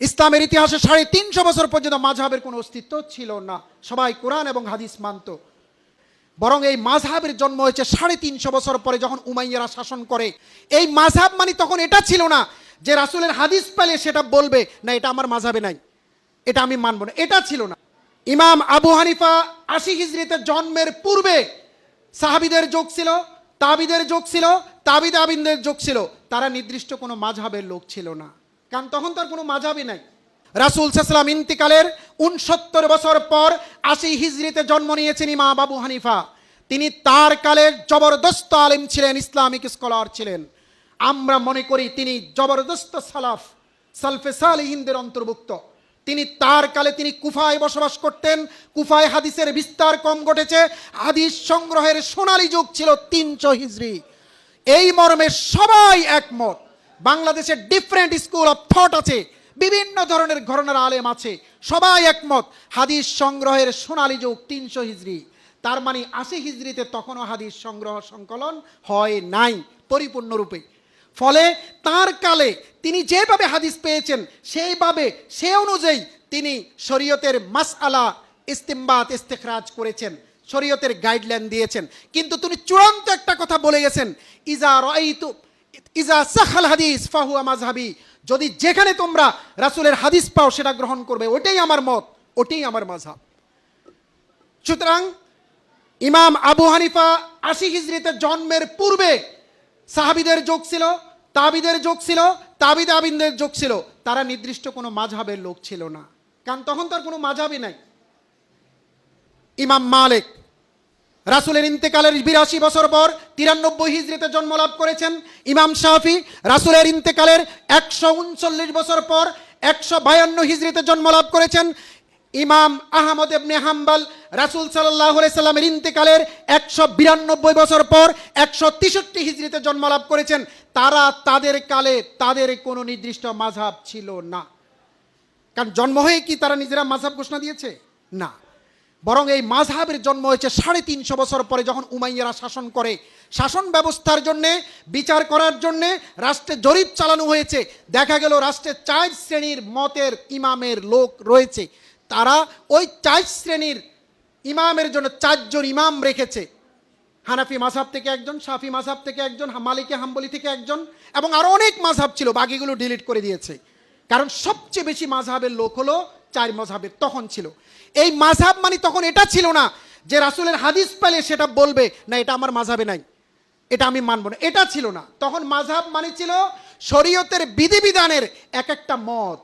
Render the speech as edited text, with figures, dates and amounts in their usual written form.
ইসলামের ইতিহাসে 350 বছর পর্যন্ত মাযহাবের কোনো অস্তিত্ব ছিল না, সবাই কোরআন এবং হাদিস মানত। বরং এই মাযহাবের জন্ম হয়েছে 350 বছর পরে, যখন উমাইয়ারা শাসন করে। এই মাযহাব মানে তখন এটা ছিল না যে রাসূলের হাদিস পেলে সেটা বলবে না এটা আমার মাযহাবে নাই, এটা আমি মানব না, এটা ছিল না। ইমাম আবু হানিফা 80 হিজরিতে জন্মের পূর্বে সাহাবীদের যুগ ছিল, তাবিদের যুগ ছিল, তাবিদ আবিনদের যুগ ছিল। তারা নির্দিষ্ট কোনো মাযহাবের লোক ছিল না, কারণ তখন তার কোনো মাযহাবই নাই। রাসূল সাল্লাল্লাহু আলাইহি ওয়াসাল্লাম ইন্তিকালের 69 বছর পর 80 হিজরিতে জন্ম নিয়েছেন ইমাম আবু হানিফা। তিনি তার কালের জবরদস্ত আলেম ছিলেন, ইসলামিক স্কলার ছিলেন। আমরা মনে করি তিনি জবরদস্ত সালফে সালেহিনদের অন্তর্ভুক্ত। তিনি তার কালে তিনি কুফায় বসবাস করতেন। কুফায় হাদিসের বিস্তার কম ঘটেছে, হাদিস সংগ্রহের সোনালী যুগ ছিল 300 হিজরি। এই মর্মে সবাই একমত। বাংলাদেশে ডিফারেন্ট স্কুল অফ থট আছে, বিভিন্ন ধরনের ঘরানার আলেম আছে, সবাই একমত হাদিস সংগ্রহের সোনালী যুগ 300 হিজরি। তার মানে 80 হিজরিতে তখনও হাদিস সংগ্রহ সংকলন হয় নাই পরিপূর্ণরূপে। ফলে তার কালে তিনি যেভাবে হাদিস পেয়েছেন সেইভাবে সে অনুযায়ী তিনি শরীয়তের মাসআলা ইস্তিমবাত ইস্তেখরাজ করেছেন, শরীয়তের গাইডলাইন দিয়েছেন। কিন্তু তিনি চূড়ান্ত একটা কথা বলে গেছেন, ইজা সাখাল হাদিস ফাহুয়া মাযহাবি, যদি যেখানে তোমরা রাসূলের হাদিস পাও সেটা গ্রহণ করবে, ওটাই আমার মত, ওটাই আমার মাযহাব। সুতরাং ইমাম আবু হানিফা 80 হিজরিতে জন্মের পূর্বে সাহাবীদের যুগ ছিল, তাবিদের যুগ ছিল, তাবিদ আবিনদের যুগ ছিল। তারা নির্দিষ্ট কোনো মাযহাবের লোক ছিল না, কারণ তখন তার কোনো মাযহাবই নাই। ইমাম মালিক রাসূলের ইন্তেকালের 82 বছর পর 93 হিজরিতে জন্মলাভ করেছেন। ইমাম শাফি রাসূলের ইন্তেকালের 139 বছর পর 152 হিজরিতে জন্মলাভ করেছেন। ইমাম আহমদ ইবনে হাম্বল রাসূল সাল্লাল্লাহু আলাইহি সাল্লামের ইন্তেকালের 192 বছর পর 163 হিজরিতে জন্মলাভ করেছেন। তারা তাদের কালে তাদের কোনো নির্দিষ্ট মাযহাব ছিল না, কারণ জন্ম হয়ে কি তারা নিজেরা মাযহাব ঘোষণা দিয়েছে? না, বরং এই মাযহাবের জন্ম হয়েছে 350 বছর পরে, যখন উমাইয়ারা শাসন করে। শাসন ব্যবস্থার জন্যে, বিচার করার জন্যে রাষ্ট্রে জরিপ চালানো হয়েছে। দেখা গেল রাষ্ট্রে 4 শ্রেণীর মতের ইমামের লোক রয়েছে। তারা ওই 4 শ্রেণীর ইমামের জন্য 4 জন ইমাম রেখেছে। হানাফি মাযহাব থেকে একজন, শাফি মাযহাব থেকে একজন, মালিকি হাম্বলি থেকে একজন, এবং আরো অনেক মাযহাব ছিল, বাকিগুলো ডিলিট করে দিয়েছে। কারণ সবচেয়ে বেশি মাযহাবের লোক হলো 4 মাযহাবের তখন ছিল। এই মাযহাব মানে তখন এটা ছিল না যে রাসূলের হাদিস পেলে সেটা বলবে না এটা আমার মাযহাবে নাই, এটা আমি মানব না, এটা ছিল না। তখন মাযহাব মানে ছিল শরীয়তের বিধিবিধানের এক একটা মত।